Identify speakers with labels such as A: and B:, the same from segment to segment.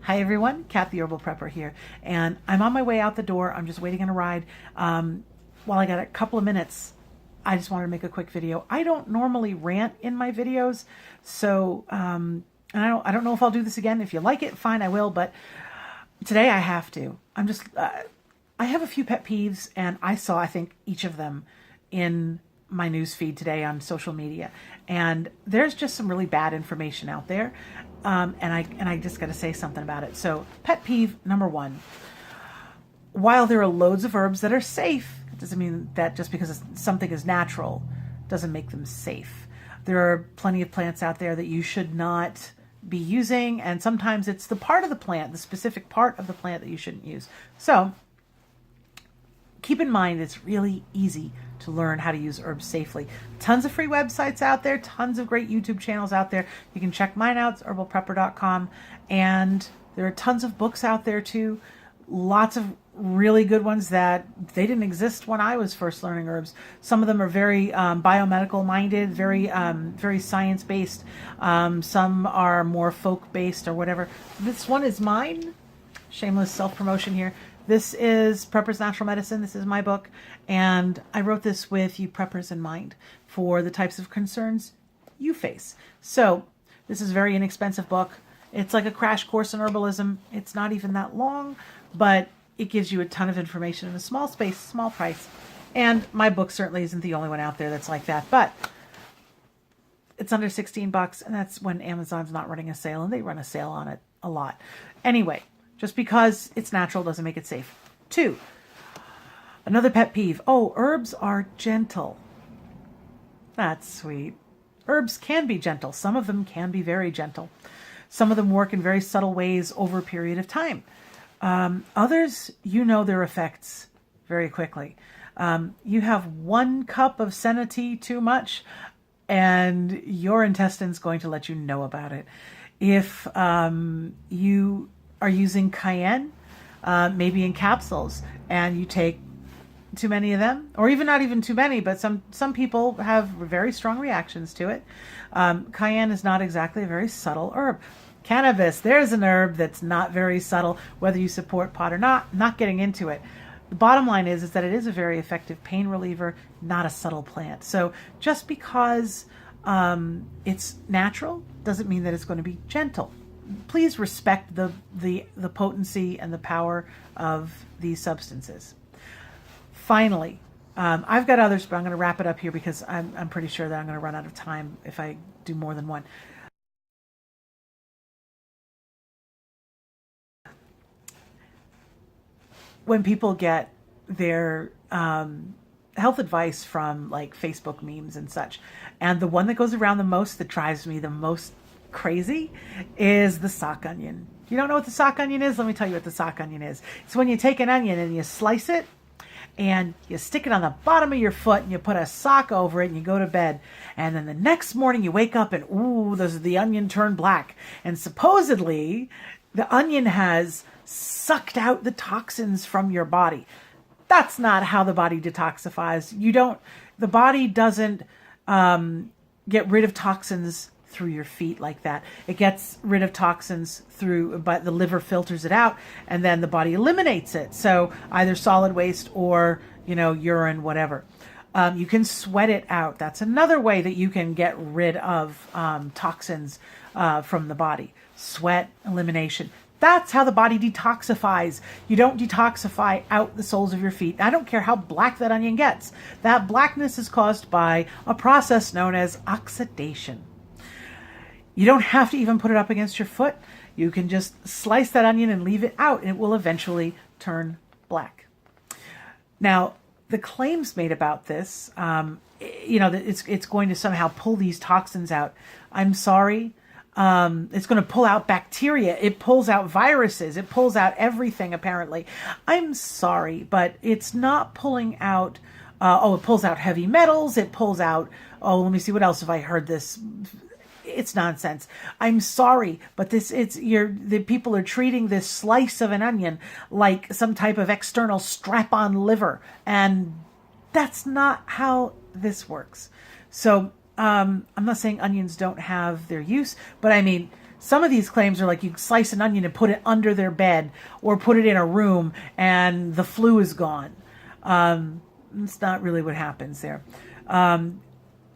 A: Hi everyone, Kat the Herbal Prepper here, and I'm on my way out the door. I'm just waiting on a ride. While I got a couple of minutes, I just wanted to make a quick video. I don't normally rant in my videos, so and I don't know if I'll do this again. If you like it, fine, I will. But today I have to. I have a few pet peeves, and I think each of them in my news feed today on social media, and there's just some really bad information out there, and I just got to say something about it. So, pet peeve number one: while there are loads of herbs that are safe, it doesn't mean that just because something is natural doesn't make them safe. There are plenty of plants out there that you should not be using, and sometimes it's the part of the plant, the specific part of the plant, that you shouldn't use. So keep in mind, it's really easy to learn how to use herbs safely. Tons of free websites out there, tons of great YouTube channels out there. You can check mine out, it's herbalprepper.com. And there are tons of books out there too. Lots of really good ones that they didn't exist when I was first learning herbs. Some of them are very biomedical minded, very science based. Some are more folk based or whatever. This one is mine. Shameless self-promotion here. This is Prepper's Natural Medicine. This is my book, and I wrote this with you preppers in mind for the types of concerns you face. So this is a very inexpensive book. It's like a crash course in herbalism. It's not even that long, but it gives you a ton of information in a small space, small price. And my book certainly isn't the only one out there that's like that, but it's under $16, and that's when Amazon's not running a sale, and they run a sale on it a lot. Anyway, just because it's natural doesn't make it safe. 2, another pet peeve. Oh, herbs are gentle. That's sweet. Herbs can be gentle. Some of them can be very gentle. Some of them work in very subtle ways over a period of time. Others, you know their effects very quickly. You have 1 cup of senna tea too much, and your intestine's going to let you know about it. If you are using cayenne, maybe in capsules, and you take too many of them, or even not even too many, but some people have very strong reactions to it. Cayenne is not exactly a very subtle herb. Cannabis, there's an herb that's not very subtle, whether you support pot or not getting into it. The bottom line is that it is a very effective pain reliever, not a subtle plant. So just because it's natural doesn't mean that it's going to be gentle. Please respect the potency and the power of these substances. Finally, I've got others, but I'm going to wrap it up here because I'm pretty sure that I'm going to run out of time if I do more than one. When people get their health advice from like Facebook memes and such, and the one that goes around the most, that drives me the most crazy, is the sock onion. You don't know what the sock onion is? Let me tell you what the sock onion is. It's when you take an onion and you slice it and you stick it on the bottom of your foot and you put a sock over it and you go to bed. And then the next morning you wake up and the onion turned black. And supposedly the onion has sucked out the toxins from your body. That's not how the body detoxifies. The body doesn't get rid of toxins through your feet like that. It gets rid of toxins but the liver filters it out, and then the body eliminates it. So either solid waste or, urine, whatever. You can sweat it out. That's another way that you can get rid of toxins from the body. Sweat, elimination. That's how the body detoxifies. You don't detoxify out the soles of your feet. I don't care how black that onion gets. That blackness is caused by a process known as oxidation. You don't have to even put it up against your foot. You can just slice that onion and leave it out, and it will eventually turn black. Now, the claims made about this, that it's going to somehow pull these toxins out. I'm sorry. It's going to pull out bacteria. It pulls out viruses. It pulls out everything, apparently. I'm sorry, but it's not pulling out. It pulls out heavy metals. It pulls out. Let me see. What else have I heard this? It's nonsense. I'm sorry, but the people are treating this slice of an onion like some type of external strap-on liver, and that's not how this works. So I'm not saying onions don't have their use, but I mean, Some of these claims are like you slice an onion and put it under their bed or put it in a room and the flu is gone. It's not really what happens there.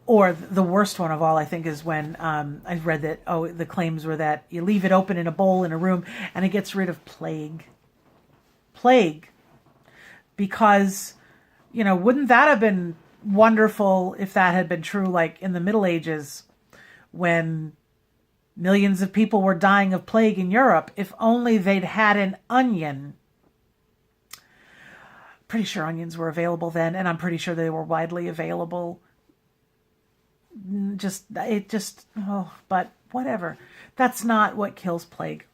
A: Or the worst one of all, I think, is when I read that, the claims were that you leave it open in a bowl in a room and it gets rid of plague. Plague. Because, wouldn't that have been wonderful if that had been true, like in the Middle Ages when millions of people were dying of plague in Europe? If only they'd had an onion. Pretty sure onions were available then, and I'm pretty sure they were widely available. But whatever. That's not what kills plague.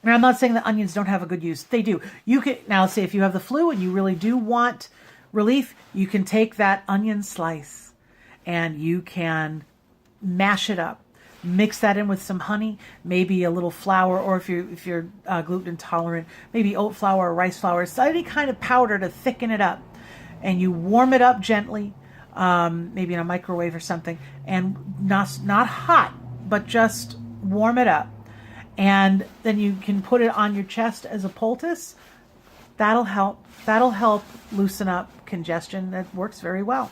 A: And I'm not saying that onions don't have a good use. They do. You can now say if you have the flu and you really do want relief, you can take that onion slice and you can mash it up. Mix that in with some honey, maybe a little flour, or if you're gluten intolerant, maybe oat flour or rice flour, so any kind of powder to thicken it up. And you warm it up gently, maybe in a microwave or something, and not hot, but just warm it up. And then you can put it on your chest as a poultice. That'll help. That'll help loosen up congestion. That works very well.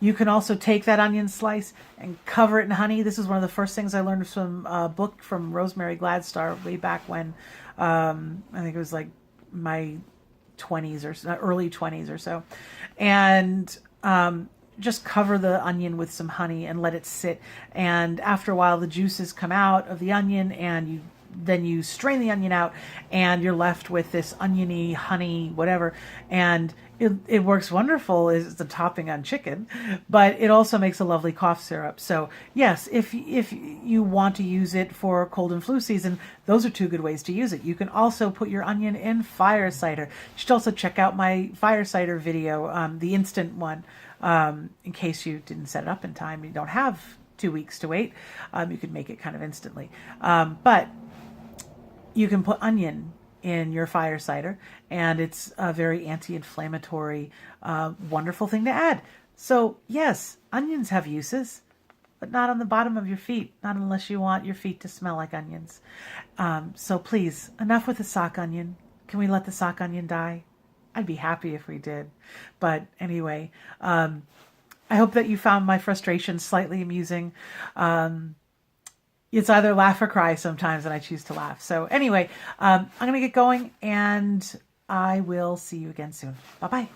A: You can also take that onion slice and cover it in honey. This is one of the first things I learned from a book from Rosemary Gladstar way back when, I think it was like my 20s or early 20s or so. And just cover the onion with some honey and let it sit. And after a while, the juices come out of the onion, and then you strain the onion out, and you're left with this oniony, honey, whatever. And it works wonderful as a topping on chicken, but it also makes a lovely cough syrup. So yes, if you want to use it for cold and flu season, those are two good ways to use it. You can also put your onion in fire cider. You should also check out my fire cider video, the instant one, in case you didn't set it up in time. You don't have 2 weeks to wait. You could make it kind of instantly. But you can put onion in your fire cider, and it's a very anti-inflammatory, wonderful thing to add. So yes, onions have uses, but not on the bottom of your feet, not unless you want your feet to smell like onions. So please, enough with the sock onion. Can we let the sock onion die? I'd be happy if we did. But anyway, I hope that you found my frustration slightly amusing. It's either laugh or cry sometimes, and I choose to laugh. So anyway, I'm going to get going, and I will see you again soon. Bye-bye.